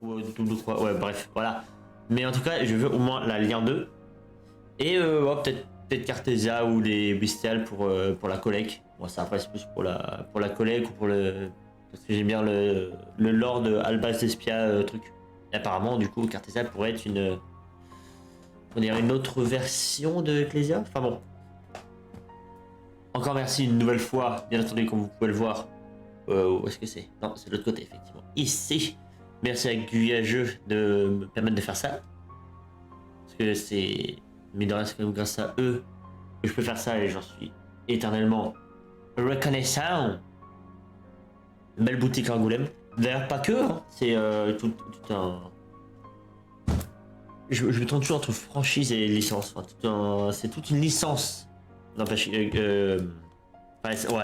Ou double croix, ouais, bref, voilà. Mais en tout cas, je veux au moins la lien 2. Et peut-être Cartesia ou les Bestiales pour la collecte. Moi, ça après, c'est plus pour la collecte ou pour le. Parce que j'aime bien le lore de Albas d'Espia truc. Et apparemment, du coup, Cartesia pourrait être une. On dirait une autre version de Ecclesia. Enfin bon. Encore merci une nouvelle fois, bien entendu, comme vous pouvez le voir. Où est-ce que c'est? Non, c'est de l'autre côté, effectivement. Ici. Merci à Guyageux de me permettre de faire ça. Parce que c'est. Mais de rien, c'est quand même grâce à eux que je peux faire ça et j'en suis éternellement reconnaissant. Une belle boutique à Angoulême. D'ailleurs, pas que, hein. C'est tout un. Je me trompe toujours entre franchise et licence. Enfin, c'est toute une licence. N'empêche. Ouais,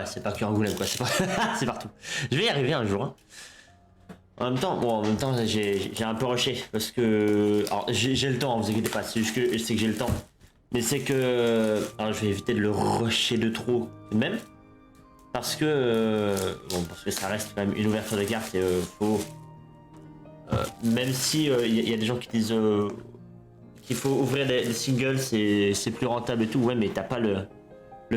c'est pas que Angoulême, quoi. C'est pas... c'est partout. Je vais y arriver un jour. Hein. En même temps, j'ai un peu rushé parce que. Alors, j'ai le temps, vous inquiétez pas. C'est juste que je sais que j'ai le temps. Mais c'est que. Alors, je vais éviter de le rusher de trop, tout de même. Parce que. Bon, parce que ça reste quand même une ouverture de carte et faut. Même si y a des gens qui disent qu'il faut ouvrir les singles, c'est plus rentable et tout, ouais, mais t'as pas le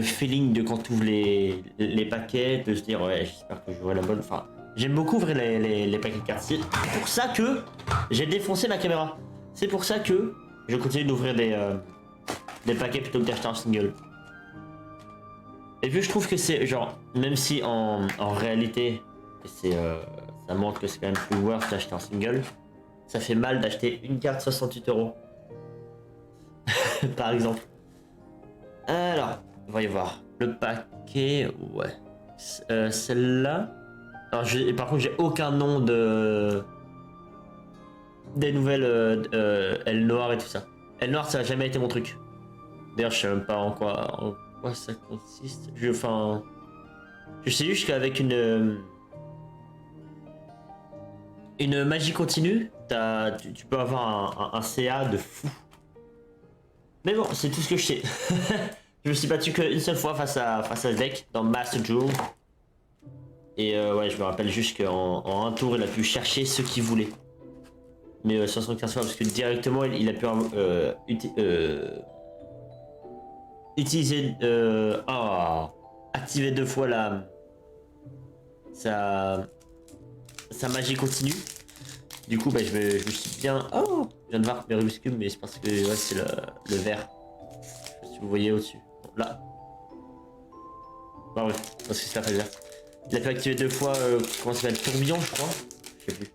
feeling de quand tu ouvres les paquets, de se dire, ouais, j'espère que j'aurai la bonne. Enfin, j'aime beaucoup ouvrir les paquets de cartes. C'est pour ça que j'ai défoncé ma caméra. C'est pour ça que je continue d'ouvrir des paquets plutôt que d'acheter un single. Et puis je trouve que c'est genre, même si en réalité, c'est ça montre que c'est quand même plus worth d'acheter un single, ça fait mal d'acheter une carte 68€. Par exemple. Alors, voyons voir. Le paquet, ouais. Celle-là. Alors, par contre, j'ai aucun nom des nouvelles Elle Noire et tout ça. Elle Noire, ça a jamais été mon truc. D'ailleurs, je sais même pas en quoi ça consiste. Je sais juste qu'avec une magie continue, tu peux avoir un CA de fou. Mais bon, c'est tout ce que je sais. Je me suis battu qu'une seule fois face à ce deck dans Master Duel. Et ouais, je me rappelle juste qu'en un tour, il a pu chercher ce qu'il voulait. Mais 75 fois, parce que directement, il a pu utiliser. Activer 2 fois sa magie continue. Du coup, bah, je me suis bien. Oh, je viens de voir mes Rubik's Cube, mais c'est parce que ouais, c'est le vert. Je sais pas si vous voyez au-dessus. Là. Ah ouais, parce que c'est la phase verte. Il a pu activer 2 fois. Comment ça s'appelle? Tourbillon, je crois. Je sais plus.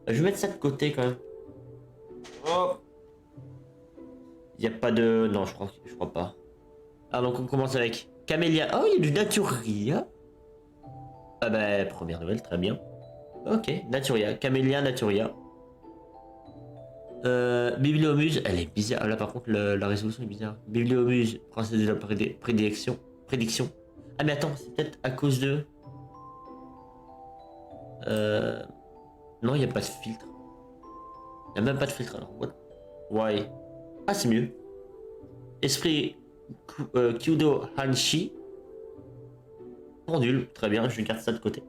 Je vais mettre ça de côté quand même. Oh. Il n'y a pas de. Non, je crois pas. Ah, donc on commence avec Camélia. Oh, il y a du Naturia. Ah bah, première nouvelle, très bien. Ok, Naturia. Camélia, Naturia. Bibliomuse, elle est bizarre. Là, par contre, la résolution est bizarre. Bibliomuse, princesse de la prédiction. Ah, mais attends, c'est peut-être à cause de. Non, il n'y a pas de filtre. Il n'y a même pas de filtre alors. What? Why? Ah, c'est mieux. Esprit Kyudo Hanshi. Pendule, très bien, je garde ça de côté.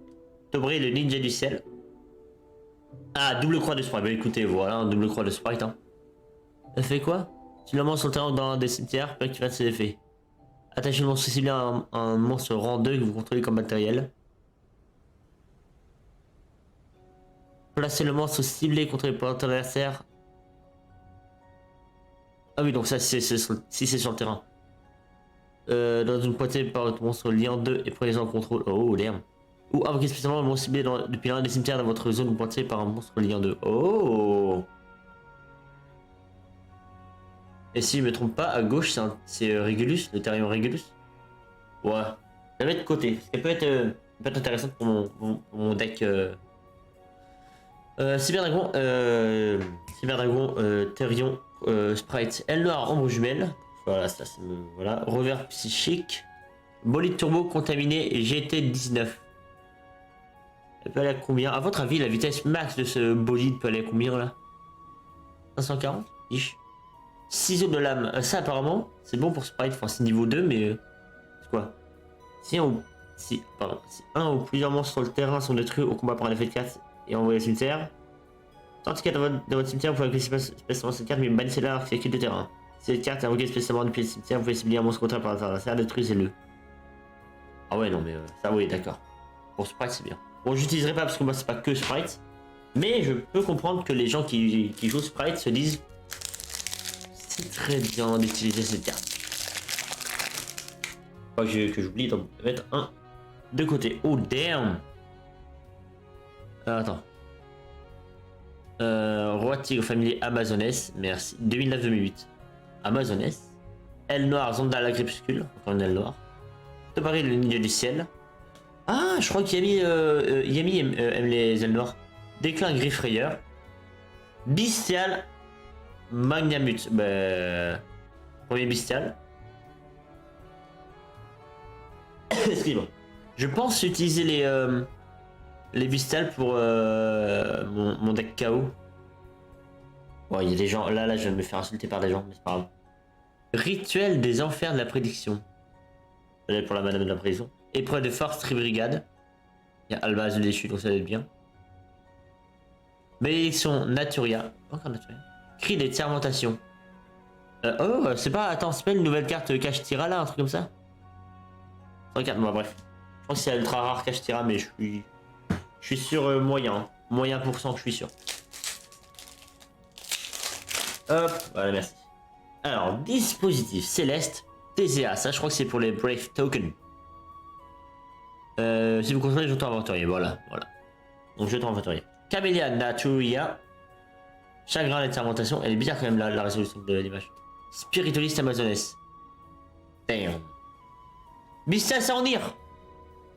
Tobré, le ninja du ciel. Ah, double croix de sprite. Bah écoutez, voilà, un double croix de sprite. Hein. Elle fait quoi? Tu le monstre sur le terrain dans des cimetières, peut activer ses effets. Attachez le monstre ciblé à un monstre rang 2 que vous contrôlez comme matériel. Placez le monstre ciblé contre les portes adversaires. Ah oui, donc ça, si c'est sur le terrain. Dans une poignée par votre monstre lien 2 et prenez-en en contrôle. Oh, damn. Ou invoquez spécialement le monstre ciblé depuis l'un des cimetières dans votre zone pointée par un monstre lien 2. Oh. Et si je me trompe pas, à gauche, c'est Régulus, le Therion Régulus. Ouais. Je la mets de côté, parce qu'elle peut être intéressante pour mon deck. Cyberdragon, Therion, Sprite, L noir, ombre jumelle. Voilà, ça c'est. Voilà. Revers psychique. Bolide turbo contaminé et GT19. Elle peut aller à combien? À votre avis, la vitesse max de ce bolide peut aller à combien là? 540 ish. Ciseaux de lame. Ça apparemment, c'est bon pour Sprite. Enfin, c'est niveau 2, mais. C'est quoi? Si un ou plusieurs monstres sur le terrain sont détruits au combat par un effet de 4 et envoyés à cimetière. Tant qu'il y a dans votre cimetière, vous pouvez invoquer spécialement cette carte, mais bannissez-la alors que c'est quitte le terrain. Cette carte est invoquée spécialement depuis le cimetière, vous pouvez cibler un monstre contraire par l'adversaire, détruisez-le. Ah ouais, non, mais ça, oui, d'accord. Pour Sprite, c'est bien. Bon, j'utiliserai pas parce que moi, c'est pas que Sprite. Mais je peux comprendre que les gens qui jouent Sprite se disent c'est très bien d'utiliser cette carte. Pas que j'oublie d'en mettre un de côté. Oh, damn! Attends. Roi Tigre familier Amazoness, merci. 2009-2008. Amazoness. Aile noire, Zonda crépuscule. Encore une aile noire. Tobari, le ninja du ciel. Ah, je crois qu'Yami aime les ailes noires. Déclin griffe frayeur. Bestial Magnamut. Bah, premier bestial. Excuse-moi. Je pense utiliser les bestiales pour mon deck KO. Bon, il y a des gens. Là, je vais me faire insulter par des gens, mais c'est pas grave. Rituel des enfers de la prédiction. Pour la madame de la prison. Épreuve de force tribrigade. Il y a Albaz le déchu, donc ça va être bien. Malédiction Naturia. Encore Naturia. Cri des fermentations. Oh, c'est pas. Attends, c'est pas une nouvelle carte Cache-Tira là, un truc comme ça? Regarde, moi, bref. Je pense que c'est ultra rare Cache-Tira, mais je suis sur moyen. Moyen pourcent que je suis sûr. Hop, voilà, merci. Alors, dispositif céleste. TCA, ça je crois que c'est pour les Brave Tokens. Si vous contrôlez le jeton aventurier, voilà. Donc jeton aventurier. Camélia Naturia. Chagrin de fermentation. Elle est bizarre quand même la résolution de l'image. Spiritualiste Amazoness. Damn. Bestial Saurnir.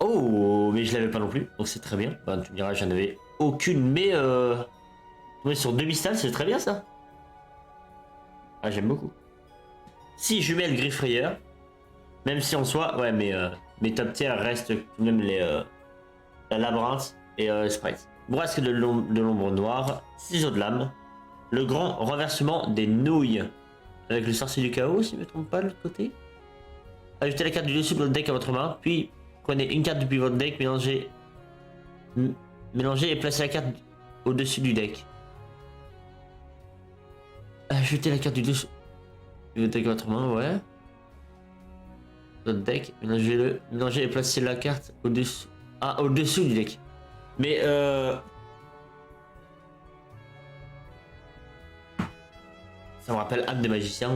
Oh, mais je l'avais pas non plus, donc c'est très bien. Bah, tu me diras, j'en avais aucune, mais sur 2 Bestial, c'est très bien ça. Ah, j'aime beaucoup. 6 jumelles Griffrayeur. Même si en soi, ouais, mais mes top tiers restent tout de même la labyrinthe et Sprite. Bourrasque de l'ombre noire. Ciseaux de lame. Le grand renversement des nouilles. Avec le sorcier du chaos, si je ne me trompe pas, de l'autre côté. Ajoutez la carte du dessus de votre deck à votre main, puis prenez une carte depuis votre deck, mélangez et placez la carte au-dessus du deck. Ajoutez la carte du dessus de votre deck à votre main, ouais. Votre deck, mélangez et placez la carte au-dessus. Ah, au-dessous du deck. Mais ça me rappelle âme de magicien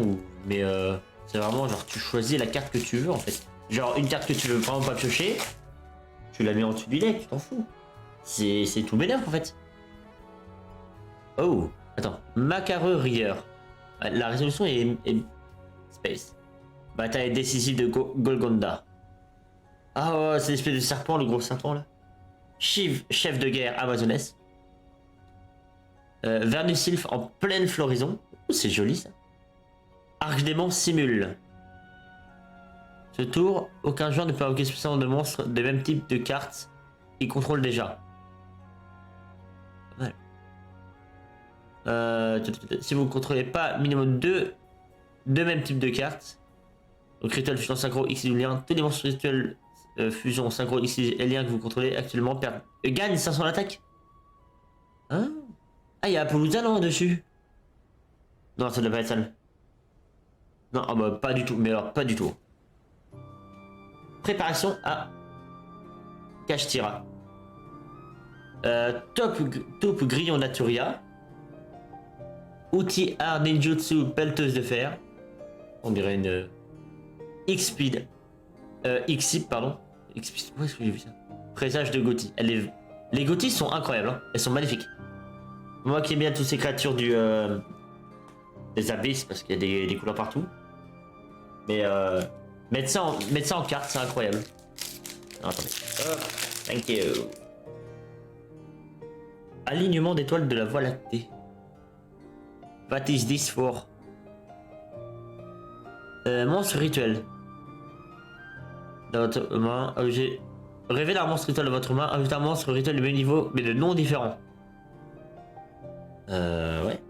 mais c'est vraiment genre tu choisis la carte que tu veux en fait. Genre une carte que tu veux vraiment pas piocher, tu la mets en dessous du deck, tu t'en fous. C'est tout bénef en fait. Oh, attends, macareux rieur. La résolution est space. Bataille décisive de Golgonda. Ah ouais, c'est l'espèce de serpent, le gros serpent là. Shiv, chef de guerre Amazoness. Vernusilph en pleine floraison. Oh, c'est joli ça. Archdémon simule. Ce tour, aucun joueur ne peut invoquer spécialement de monstres de même type de cartes qu'il contrôle déjà. Pas mal. Si vous ne contrôlez pas minimum deux mêmes types de cartes, donc rituel fusion synchro X lien, tous les monstres rituels fusion synchro X et lien que vous contrôlez actuellement perdent. Gagne 500 d'attaque. Hein? Ah, il y a Apollousa non dessus. Non, ça doit pas être ça. Non, ah bah pas du tout, mais alors pas du tout. Préparation à Cache-Tira. Top Grillon Naturia. Outil art ninjutsu pelleteuse de fer. On dirait une X-Speed. X-Sip, pardon. X-Speed, où est-ce que j'ai vu ça? Présage de Gothi. Les Gothis sont incroyables, hein. Elles sont magnifiques. Moi qui aime bien toutes ces créatures des abysses, parce qu'il y a des couleurs partout. Mais mettre ça en carte, c'est incroyable. Non, attendez. Thank you. Alignement d'étoiles de la Voie lactée. What is this for? Monstre rituel. Dans votre main, révèle un monstre rituel de votre main, ajoutez un monstre rituel du même niveau, mais de noms différents. Ouais.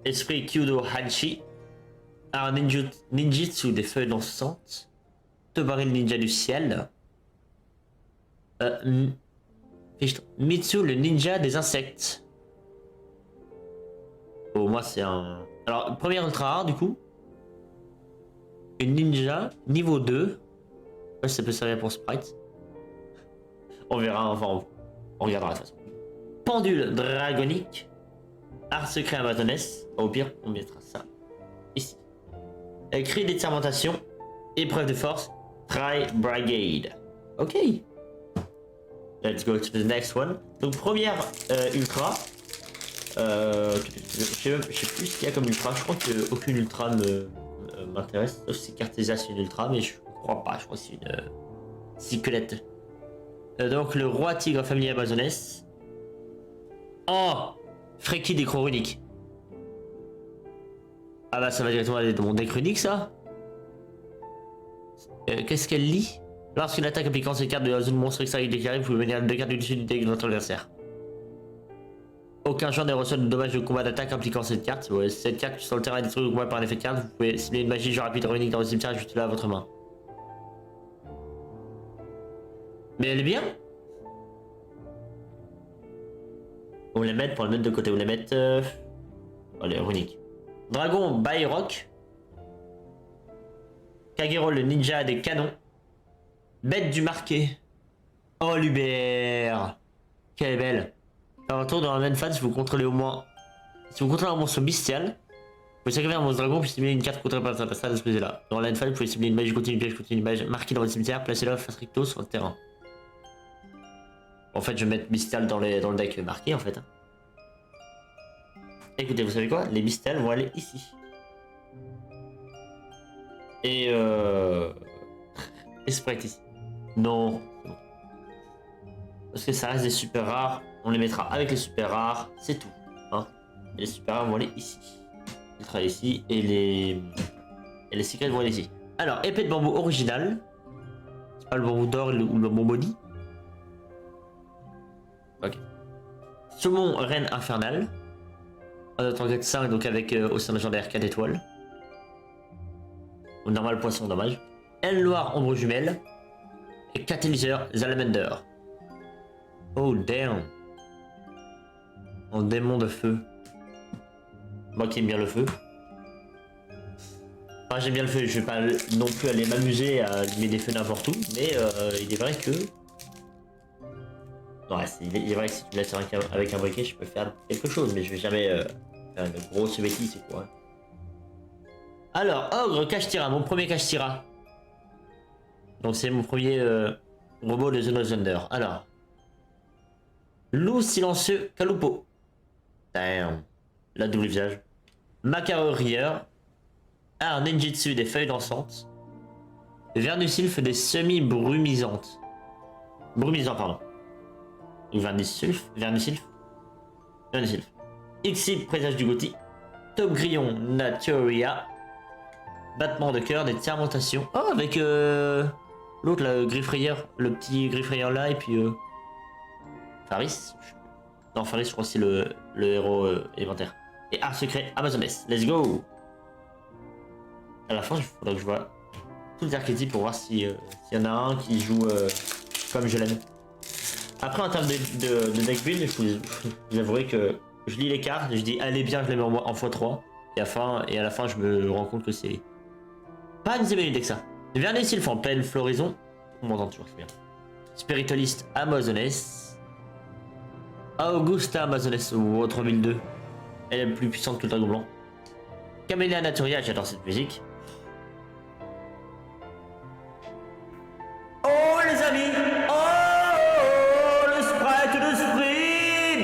Esprit Kyudo Hanshi. Un ninjutsu des feuilles dansantes. Tobari le ninja du ciel. Mitsu le ninja des insectes. moi, c'est un... Alors, premier ultra rare, du coup. Une ninja, niveau 2. Ouais, ça peut servir pour Sprite. On verra, enfin, on regardera de toute façon. Pendule dragonique. Art secret amazonès. Au pire, on mettra ça ici. Cri d'étirmentation. Épreuve de force. Try Brigade. Ok. Let's go to the next one. Donc première ultra. Je sais plus ce qu'il y a comme ultra. Je crois qu'aucune ultra m'intéresse. Sauf si Cartesia c'est une ultra, mais je crois pas. Je crois que c'est une cyclette. Donc le roi tigre familier amazonès. Oh, Freki des chroniques. Ah bah ça va directement aller dans mon deck runique ça. Qu'est-ce qu'elle lit? Lorsqu'une attaque impliquant ces cartes de la zone monstre extérieure déclarée, vous pouvez venir 2 cartes du dessus du deck de votre adversaire. Aucun joueur ne reçoit de dommages de combat d'attaque impliquant cette carte. Ouais, cette carte sur le terrain est détruite au combat par un effet de carte. Vous pouvez cibler une magie genre rapide runique dans le cimetière et ajouter là à votre main. Mais elle est bien. On les met pour le mettre de côté. On les met. Allez, runique. Dragon Bayrock. Kagero le ninja des canons. Bête du marqué. Oh l'Hubert. Quelle est belle. À un tour dans la main phase, si vous contrôlez au moins. Si vous contrôlez un monstre bestial, vous pouvez sacrifier un monstre dragon puis cibler une carte contrôlée par sa phase disposée là. Dans la main phase, vous pouvez cibler une magie continue, piège continue, magie marquée dans votre cimetière, placez-la face recto sur le terrain. En fait, je vais mettre bestial dans le deck marqué en fait. Écoutez, vous savez quoi? Les bestiales vont aller ici. Et Sprite ici. Non. Parce que ça reste des super rares. On les mettra avec les super rares. C'est tout. Hein. Et les super rares vont aller ici. Ils travaillent ici. Et les secrets vont aller ici. Alors, épée de bambou originale. C'est pas le bambou d'or ou le bambou body. Ok. Saumon reine infernale. On a 5 donc avec océan légendaire 4 étoiles. Normal poisson, dommage. Aile noire ombre jumelle. Et catalyseur Salamander. Oh damn. En démon de feu. Moi qui aime bien le feu. Enfin j'aime bien le feu, je vais pas non plus aller m'amuser à allumer des feux n'importe où. Mais il est vrai que... Ouais, il est vrai que si tu me laisses avec un briquet, je peux faire quelque chose. Mais je vais jamais faire une grosse bêtise, c'est quoi. Alors, Ogre Kashtira, mon premier Kashtira. Donc c'est mon premier robot de The No Thunder. Alors. Loup silencieux Kalupo. Damn. La double visage. Macaro Rieur. Art Ninjitsu des feuilles dansantes. Vernusilphe des semi-brumisantes. Brumisant, pardon. Vernusilphe. Ixip présage du Gothi. Top Grillon Naturia. Battement de cœur, des fermentations. Oh, avec l'autre, le Griffrayeur. Le petit Griffrayeur là, et puis Faris. Non, Faris, je crois que c'est le héros élémentaire. Et art secret amazonès. Let's go. À la fin, il faudra que je vois tous les archétypes pour voir s'il y en a un qui joue comme je l'aime. Après, en termes de deck build, je vous avouerai que je lis les cartes, je dis allez bien, je les mets en x3. Et à la fin, je me rends compte que c'est pas une si belle idée que ça. Vernusilphe en pleine floraison. On m'entend toujours, c'est bien. Spiritualiste amazonès. Augusta amazonès au 3002. Elle est plus puissante que le dragon blanc. Camélia Naturia, j'adore cette musique. Oh les amis! Oh le sprite de sprint!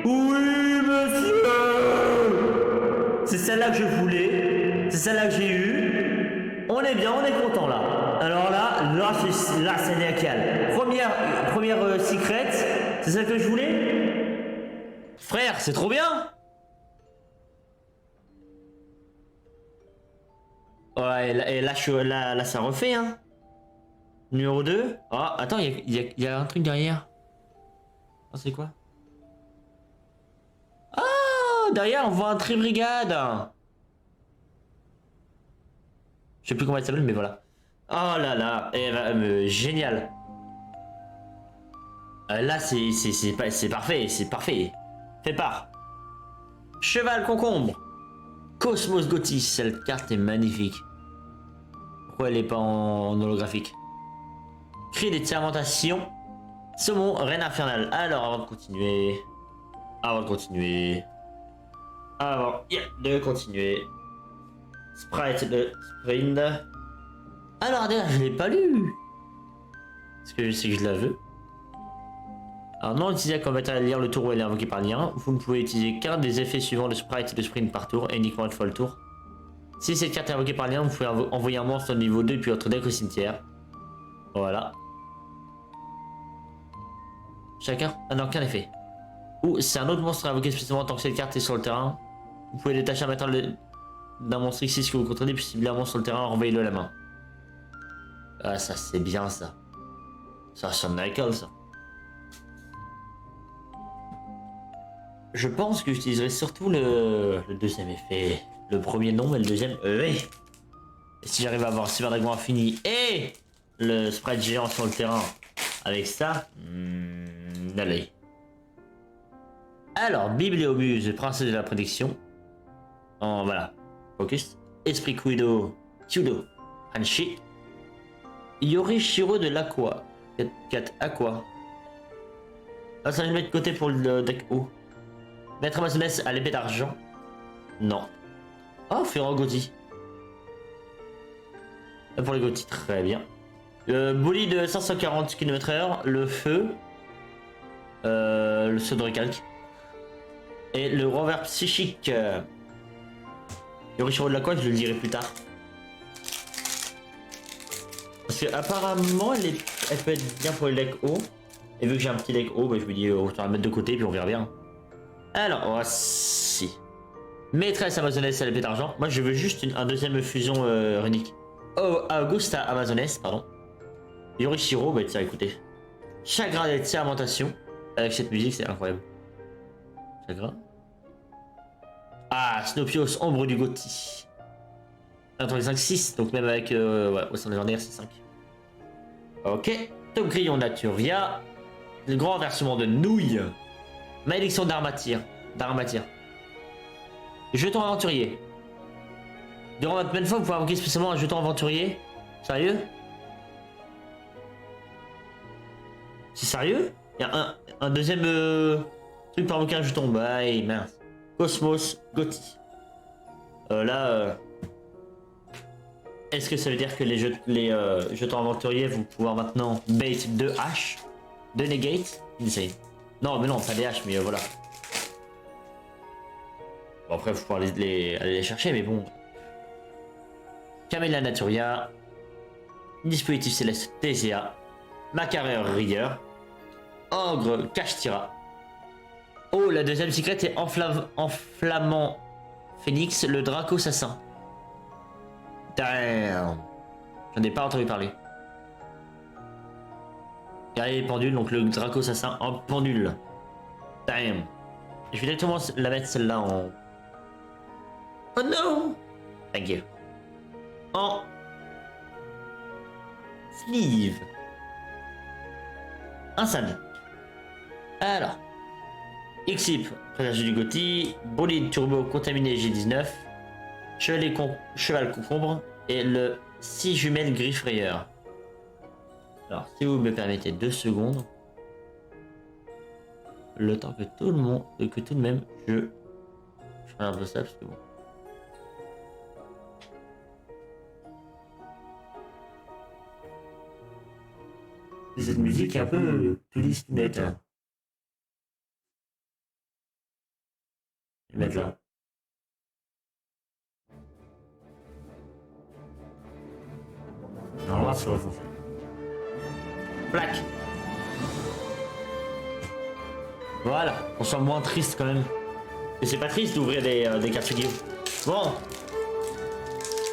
Oui monsieur! C'est celle-là que je voulais. C'est celle-là que j'ai eue. On est bien, on est content là. Alors là c'est nickel. Première secret, c'est celle que je voulais. Frère, c'est trop bien. Ouais, et là ça refait hein. Numéro 2. Oh, attends, il y a un truc derrière. Oh, c'est quoi? Ah, derrière on voit un tri-brigade. Je sais plus comment elle s'appelle, mais voilà. Oh là là, génial. Là, c'est parfait, c'est parfait. Fais part. Cheval concombre. Cosmos Gotis, cette carte est magnifique. Pourquoi elle est pas en holographique? Cri des fermentations. Saumon, reine infernale. Alors, avant de continuer. De continuer. Sprite de Sprint. Alors, d'ailleurs, je l'ai pas lu. Parce que je sais que je la veux. Alors, non utilisé comme matériel lire le tour où elle est invoquée par lien. Vous ne pouvez utiliser qu'un des effets suivants de Sprite et de Sprint par tour, et uniquement une fois le tour. Si cette carte est invoquée par lien, vous pouvez envoyer un monstre au niveau 2 puis votre deck au cimetière. Voilà. Chacun n'a aucun effet. Ou c'est un autre monstre invoqué spécialement tant que cette carte est sur le terrain. Vous pouvez détacher un matériel d'un monstre X6 que vous contrôlez, puis cibler un monstre sur le terrain, renvoyez-le à la main. Ah, ça c'est bien ça. Ça sonne Michael ça. Je pense que j'utiliserai surtout le deuxième effet. Le premier non, mais le deuxième oui. Et si j'arrive à avoir Super Dragon Infini et le sprite géant sur le terrain avec ça, allez. Alors, Bibliomuse, princesse de la prédiction. En voilà. Focus. Esprit Kudo, Kyudo, Hanshi. Yorishiro de l'Aqua. 4 Aqua. Ah, ça va me mettre de côté pour le deck haut. Maître Amazoness à l'épée d'argent. Non. Oh, Ferro Gothi. Pour les Gothi, très bien. Le bolide de 540 km/h, le feu. Le saut de recalque. Et le renvers psychique. Yorishiro de l'Aqua, je le dirai plus tard. Parce que apparemment elle peut être bien pour le deck haut. Et vu que j'ai un petit deck haut, bah, je me dis autant la mettre de côté puis on verra bien. Alors, voici. Maîtresse Amazoness à l'épée d'argent. Moi je veux juste un deuxième fusion runique. Oh, Augusta Amazoness, pardon. Yorishiro, bah tiens écoutez. Chagrin de sermentation. Avec cette musique, c'est incroyable. Chagrin. Ah, Snopios, ombre du Gothi. Entre les 5, 6, donc même avec ouais, au sein légendaire, c'est 5. Ok. Top Grillon Naturia. Le grand versement de nouilles. Malédiction d'Armatyr. Jeton aventurier. Durant votre même fois, vous pouvez invoquer spécialement un jeton aventurier. Sérieux? C'est sérieux? Il y a un deuxième truc pour invoquer un jeton. Bah, mince. Cosmos Gothi. Là, est-ce que ça veut dire que les jetons aventuriers vont pouvoir maintenant bait 2 H, 2 negate? Insane. Non, mais non, pas des H, mais voilà. Bon, après, il faut pouvoir aller les chercher, mais bon. Camélia Naturia. Dispositif céleste Thésea. Macareur Rigueur. Ogre Kashtira. Oh, la deuxième secrète est Enflammant Phoenix, le Draco Assassin. Damn. J'en ai pas entendu parler. Guerrier pendule, donc le Draco Assassin en pendule. Damn. Je vais directement la mettre celle-là en... Oh non. Thank you. En... Sleeve. Insane. Alors. Xip, présage du Gothi. Bolide Turbo contaminé G19. Cheval concombre. Et le 6 jumelles griffe rayeur. Alors, si vous me permettez 2 secondes. Le temps que tout le monde, que tout de même, je ferai un peu ça parce que bon. Cette musique est un peu plus nette. Je vais mettre là. Non, là, c'est refait. Plaque. Voilà, on sent moins triste quand même. Et c'est pas triste d'ouvrir des cartes Yu-Gi-Oh! Bon.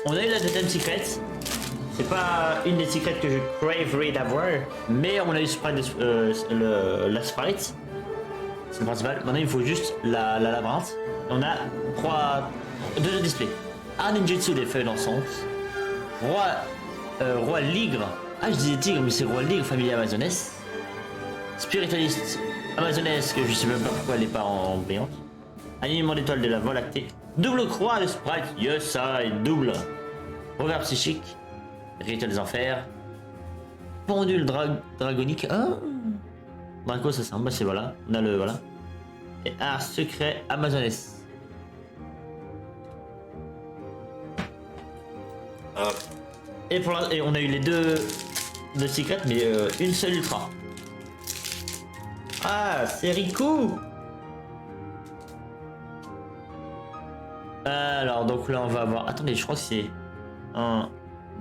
On a eu la deuxième secret. C'est pas une des secrets que je craverais d'avoir. Mais on a eu la sprite. C'est le principal. Maintenant il faut juste la labyrinthe. On a 2 displays. Un ninjutsu des feuilles d'encens. Roi Ligre. Ah, je disais tigre, mais c'est Roi Ligre, famille Amazoness. Spiritualiste Amazoness, que je sais même pas pourquoi elle est pas en brillante. Alignement d'étoiles de la Voie lactée. Double croix de sprite. Yes, ça, et double. Revers psychique. Rituel des enfers. Pendule dragonique. Ah. Draco, ça c'est un. Bah, c'est voilà. On a le. Voilà. Et art secret Amazoness. Et, et on a eu les deux secrets, mais une seule ultra. Ah, c'est Riku. Alors, donc là, on va avoir... Attendez, je crois que c'est 1,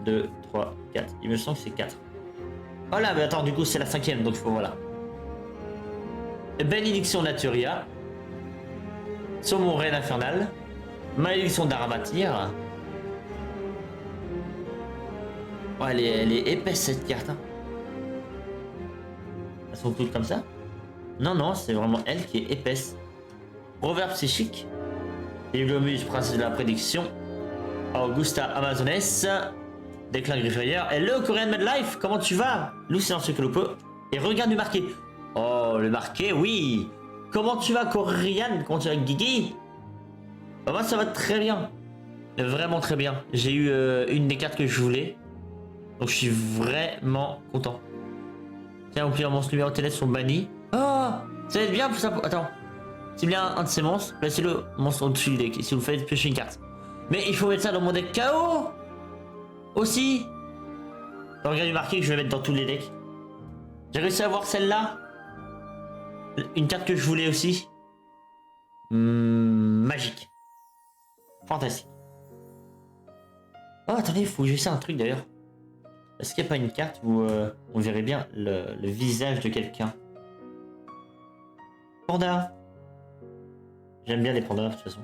2, 3, 4. Il me semble que c'est 4. Voilà, mais attends, du coup, c'est la 5ème, donc il faut, voilà. Bénédiction Naturia. Saumon Reine Infernale. Malédiction d'Aramatyr. Oh, elle est épaisse, cette carte. Hein. Elles sont toutes comme ça? Non, non, c'est vraiment elle qui est épaisse. Revers psychique. Iglomus, princesse de la prédiction. Augusta Amazoness. Déclin Griffeur. Hello, Korean Madlife, comment tu vas? Loup silencieux que l'on peut. Et regarde du marqué. Oh, le marqué, oui. Comment tu vas, Korean? Comment tu vas, Guigui? Bah, moi, ça va très bien. Vraiment très bien. J'ai eu une des cartes que je voulais. Donc, je suis vraiment content. Tiens, au pire, monstres numéro télé sont bannis. Oh, ça va être bien pour ça. Attends. C'est bien un de ces monstres. Placez-le monstre au-dessus du deck. Et si vous faites piocher une carte. Mais il faut mettre ça dans mon deck KO. Aussi. Donc, regarde du marqué que je vais mettre dans tous les decks. J'ai réussi à avoir celle-là. Une carte que je voulais aussi. Magique. Fantastique. Oh, attendez, il faut que j'essaie un truc d'ailleurs. Est-ce qu'il n'y a pas une carte où on verrait bien le visage de quelqu'un? Panda. J'aime bien les pandas de toute façon.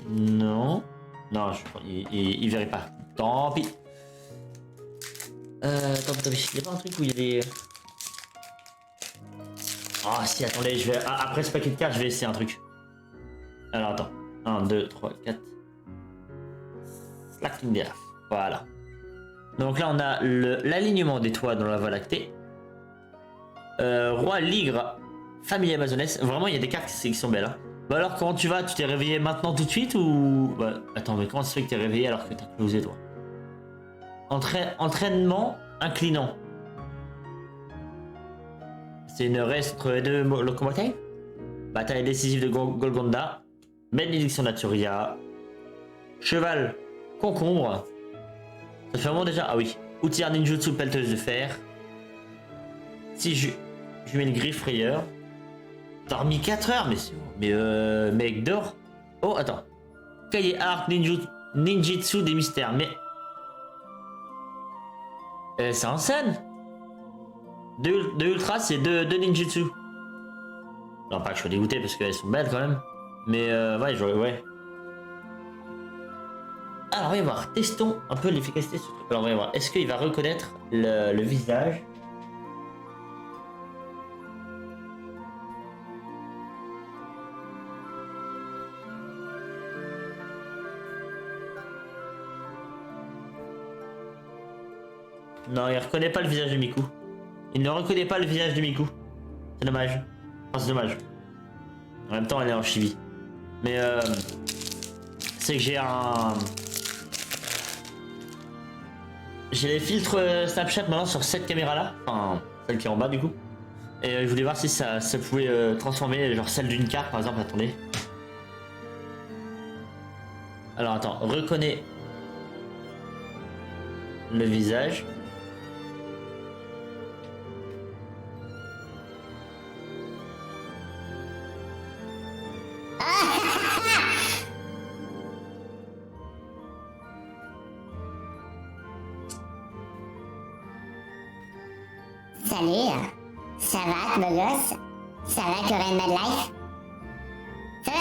Non. Non, il verrait pas. Tant pis. Attends, il n'y a pas un truc où il y a des... Ah si, attendez, je vais... après ce paquet de cartes, je vais essayer un truc. Alors attends. 1, 2, 3, 4. Slacking Death. Voilà. Donc là, on a l'alignement des toits dans la Voie lactée. Roi Ligre, famille Amazoness. Vraiment, il y a des cartes qui sont belles. Hein. Bah alors, comment tu vas? Tu t'es réveillé maintenant tout de suite ou... Bah, attends, mais comment ça se fait que t'es réveillé alors que t'as closé, toi? Entraînement inclinant. C'est une race entre les deux locomotives. Bataille décisive de Golgonda. Bénédiction Naturia. Cheval concombre. Ça fait vraiment déjà... Ah oui. Outillard ninjutsu pelleteuse de fer. Si je mets une griffe frayeur. T'as remis 4 heures, mais mec d'or. Oh, attends. Cahier art ninjutsu des mystères, mais... c'est en scène. Deux ultras, c'est deux ninjutsu. Non, pas que je sois dégoûté parce qu'elles sont belles quand même. Mais ouais. Alors, on va voir. Testons un peu l'efficacité de ce truc. Alors, on va voir. Est-ce qu'il va reconnaître le visage? Non, il reconnaît pas le visage de Miku. Il ne reconnaît pas le visage de Miku. C'est dommage. Enfin, c'est dommage. En même temps, elle est en chibi. Mais c'est que j'ai un... J'ai les filtres Snapchat maintenant sur cette caméra là. Enfin, celle qui est en bas du coup. Et je voulais voir si ça pouvait transformer genre celle d'une carte par exemple. Attendez. Alors attends, reconnais le visage. Salut, ça va, beau gosse? Ça va, Korean Madlife? Ça va?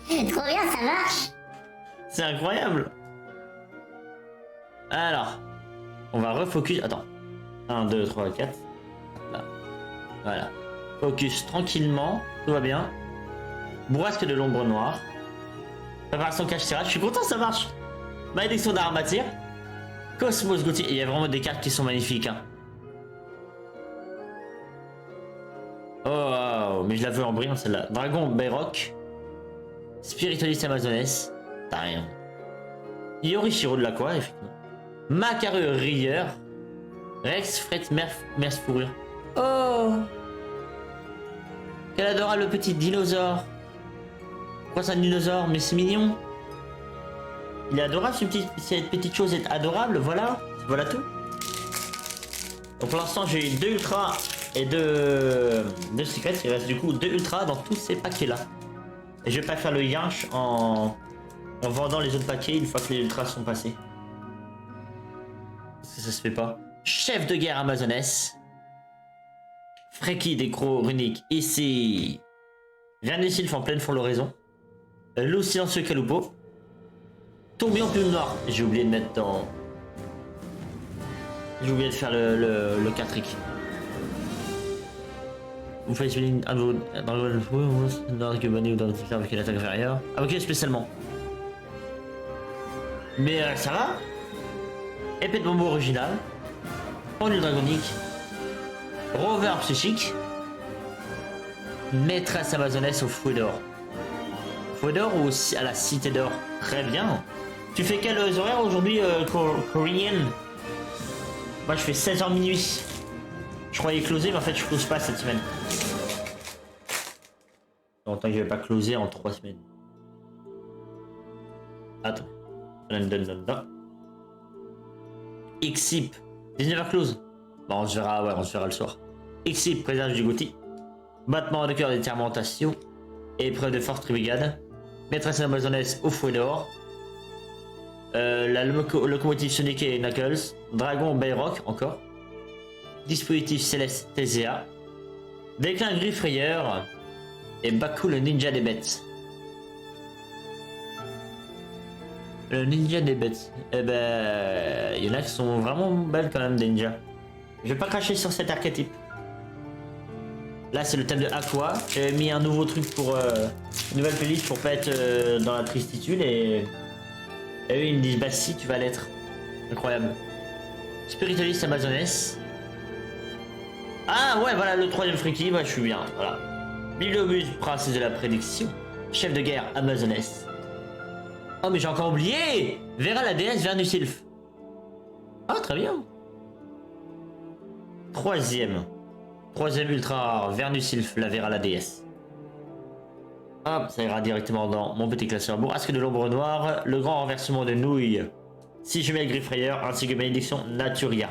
Trop bien, ça marche! C'est incroyable! Alors, on va refocus. Attends. 1, 2, 3, 4. Là. Voilà. Focus tranquillement. Tout va bien. Bourrasque de l'ombre noire. Préparation cache-tirage. Je suis content, ça marche! Malédiction d'Aramatyr. Cosmos Gauthier. Il y a vraiment des cartes qui sont magnifiques. Hein. Oh, mais je la veux en brillant celle-là. Dragon Bayrock. Spiritualiste Amazoness. T'as rien. Yorishiro de l'Aqua, effectivement. Macaru Rieur. Rex Fret Merce Fourrure. Oh! Quel adorable le petit dinosaure. Pourquoi c'est un dinosaure? Mais c'est mignon. Il est adorable, cette petite chose est adorable, voilà. Voilà tout. Donc pour l'instant j'ai 2 ultras et 2 secrets. Il reste du coup 2 ultras dans tous ces paquets là. Et je vais pas faire le yinch en vendant les autres paquets une fois que les ultras sont passés. Parce que ça se fait pas. Chef de guerre Amazoness. Freki des crocs runiques ici. Vernusylphe en pleine floraison. Loup silencieux Calupo. Tourbillon plume noire. J'ai oublié de mettre dans... J'ai oublié de faire le 4 Vous faites une dans le banni ou dans le ticard avec une attaque inférieure. Ah ok, spécialement. Mais ça va. Épée de bambou original. Pendule dragonique. Rover psychique. Maîtresse amazonesse au fouet d'or. Fouet d'or ou à la cité d'or? Très bien. Tu fais quels horaires aujourd'hui, Korean? Moi je fais 16h minuit. Je croyais closer, mais en fait je close pas cette semaine. Longtemps que je vais pas closer en 3 semaines. Attends. Xip. 19h close. Bon, on se verra, ouais, on se verra le soir. Xip, présage du Gouti. Battement de cœur d'étermentation. Épreuve de force brigade. Maîtresse amazonesse au fouet d'or. La locomotive Sonic et Knuckles. Dragon Bayrock, encore. Dispositif Céleste TZA. Déclin Griffe Frayeur. Et Baku le ninja des bêtes. Le ninja des bêtes. Eh ben, il y en a qui sont vraiment belles quand même, des ninjas. Je vais pas cracher sur cet archétype. Là, c'est le thème de Aqua. J'ai mis un nouveau truc pour une nouvelle playlist pour pas être dans la tristitude et eux ils me disent bah si tu vas l'être. Incroyable. Spiritualiste amazonesse. Ah ouais, voilà le 3ème friki. Moi, je suis bien. Voilà. Bibliobus, princesse de la prédiction. Chef de guerre amazonesse. Oh mais j'ai encore oublié. Vera la déesse Vernusylphe. Ah très bien. 3ème ultra rare, Vernusylphe, la Vera la déesse. Hop, ça ira directement dans mon petit classeur. Bourrasque de l'ombre noire, le grand renversement de nouilles, 6 jumelles Griffrayeur, ainsi que malédiction Naturia.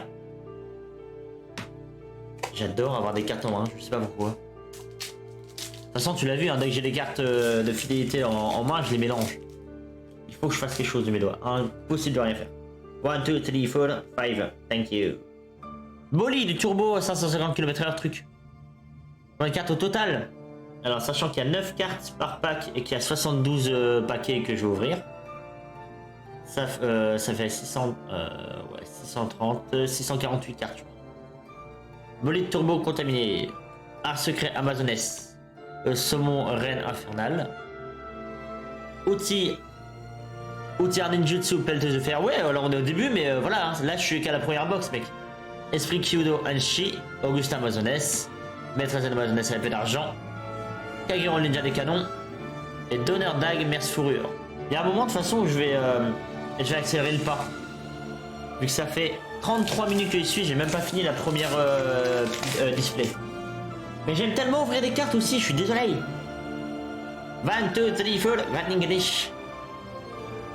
J'adore avoir des cartes en main, je sais pas pourquoi. De toute façon, tu l'as vu, hein, dès que j'ai des cartes de fidélité en main, je les mélange. Il faut que je fasse quelque chose de mes doigts. Impossible de rien faire. 1, 2, 3, 4, 5. Thank you. Bolide du turbo à 550 km/h truc. Combien de cartes au total? Alors sachant qu'il y a 9 cartes par pack et qu'il y a 72 paquets que je vais ouvrir. Ça fait 648 cartes. Bolide turbo contaminé. Art secret amazonesse. Saumon reine infernale. Outil ninjutsu pelleteuse de fer. Ouais, alors on est au début, mais voilà, hein, là je suis qu'à la première box, mec. Esprit Kyudo Anshi, Augustin Amazoness, Maîtresse Amazoness à l'épée d'argent, Kagero Ninja des canons, et Donneur Dag Merce Fourrure. Il y a un moment de toute façon où je vais accélérer le pas. Vu que ça fait 33 minutes que j'y suis, j'ai même pas fini la première display. Mais j'aime tellement ouvrir des cartes aussi, je suis désolé. 22, 3, 4, English.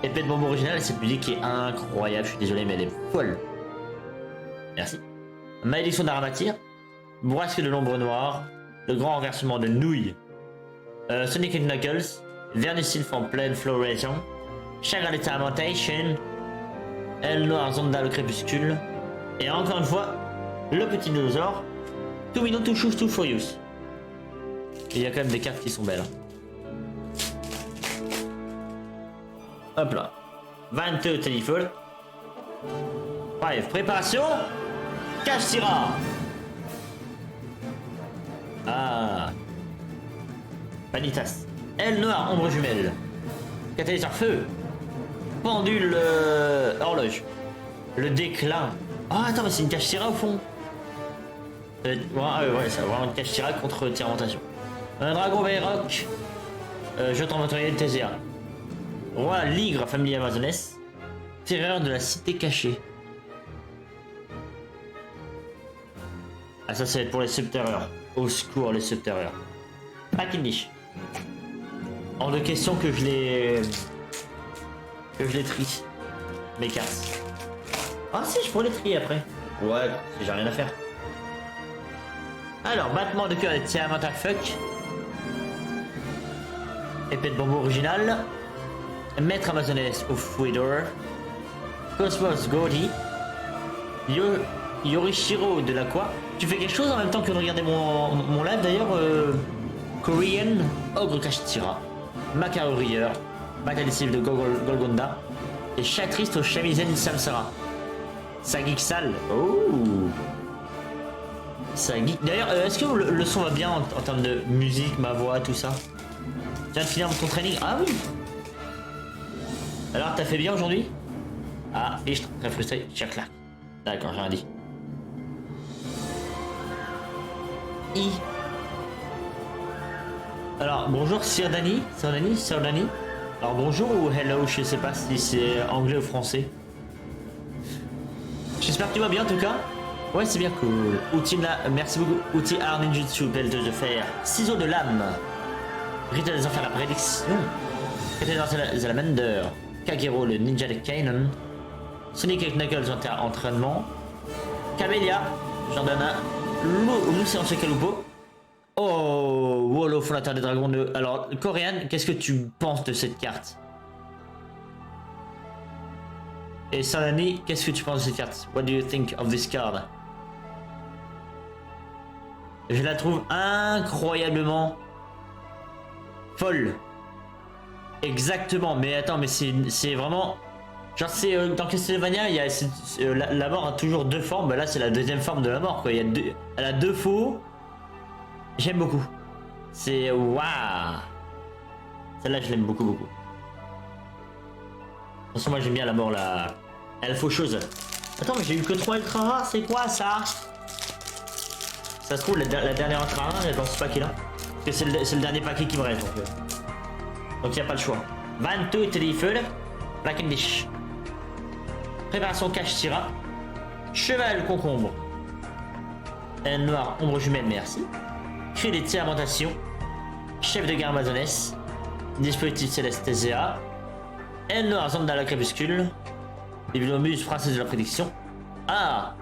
Épée de bombe originale, cette musique est incroyable, je suis désolé mais elle est folle. Merci. Malédiction d'Aramatyr, Bourrasque de l'ombre noire, le grand renversement de nouilles, Sonic and Knuckles, Vernusylphe en pleine floraison, Chagrin d'Extermination, Elle noire Zonda le crépuscule, et encore une fois, le petit dinosaure, Too Mignon, Too Choose, Too Furious. Il y a quand même des cartes qui sont belles. Hop là. 22 téléphone. Bref, préparation. Cache-tira. Ah. Vanitas. Aile noire, ombre jumelle. Catalyseur feu. Pendule horloge. Le déclin. Ah, attends, mais c'est une cache-tira au fond. Ouais, ça vraiment une cache tirade contre Tyrantation. Un dragon Bayrock. Jeton matériel TZA. Roi Ligre, famille amazonesse. Terreur de la cité cachée. Ah, ça, c'est pour les subterreurs. Au secours, les subterreurs. Packinish. Hors de question que je les. Que je les trie. Mes cartes. Ah, si, je pourrais les trier après. Ouais, si j'ai rien à faire. Alors, battement de cœur de Tiamata Fuck. Épée de bambou originale. Maître amazonesse of Wither. Cosmos Gordy. Yorishiro de l'Aqua. Tu fais quelque chose en même temps que de regarder mon live d'ailleurs. Korean Ogre Kashtira. Macaro Rieur. Macadécile de Golgonda. Et Chatriste au Shamisen Samsara. Sagik Sal. Oh. Sagik. D'ailleurs, est-ce que le son va bien en termes de musique, ma voix, tout ça? Tu viens de finir ton training? Ah oui. Alors, t'as fait bien aujourd'hui? Ah, fiche, très frustré. Cherche-la. D'accord, j'ai rien dit. I. Alors, bonjour Sirdani. Sirdani. Alors, bonjour ou hello, je sais pas si c'est anglais ou français. J'espère que tu vas bien en tout cas. Ouais, c'est bien cool. Outil merci beaucoup. Outil art ninjutsu, belle de fer. Ciseaux de lame. Rituel des enfers, la prédiction. Rituel des Salamander. Kagero, le ninja de Kanon. Sonic et Knuckles entraînement. Camélia. Jordana. L'océan Chekalupo. Oh, Wolo, fondateur des dragons de. Alors, Coréenne, qu'est-ce que tu penses de cette carte? Et Salani, qu'est-ce que tu penses de cette carte? What do you think of this card? Je la trouve incroyablement folle. Exactement, mais attends, mais c'est vraiment. Genre, c'est dans Castlevania, il y a, la mort a toujours deux formes. Bah là, c'est la deuxième forme de la mort, quoi. Il y a deux, elle a deux faux. J'aime beaucoup. C'est waouh. Celle-là, je l'aime beaucoup, beaucoup. De toute façon, moi, j'aime bien la mort, la. Elle faucheuse. Attends, mais j'ai eu que 3 ultra rares, c'est quoi ça? Ça se trouve, la dernière ultra rare, elle est dans ce paquet-là. Parce que c'est le dernier paquet qui me reste, donc. Donc, il n'y a pas le choix. 22 Téléfeuille. Black and Dish. Préparation cache tira. Cheval concombre. Un noir ombre jumelle, merci. Cri des tiramentations. Chef de guerre amazonesse. Dispositif céleste TZA. Elle noire zone dans la crépuscule. Bibliomuse princesse de la prédiction. Ah.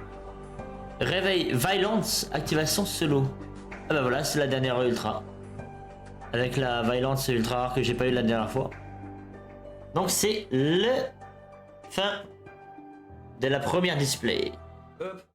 Réveil Violence. Activation solo. Ah bah voilà, c'est la dernière ultra. Avec la Violence ultra rare que j'ai pas eu la dernière fois. Donc c'est le fin de la première display. Hop.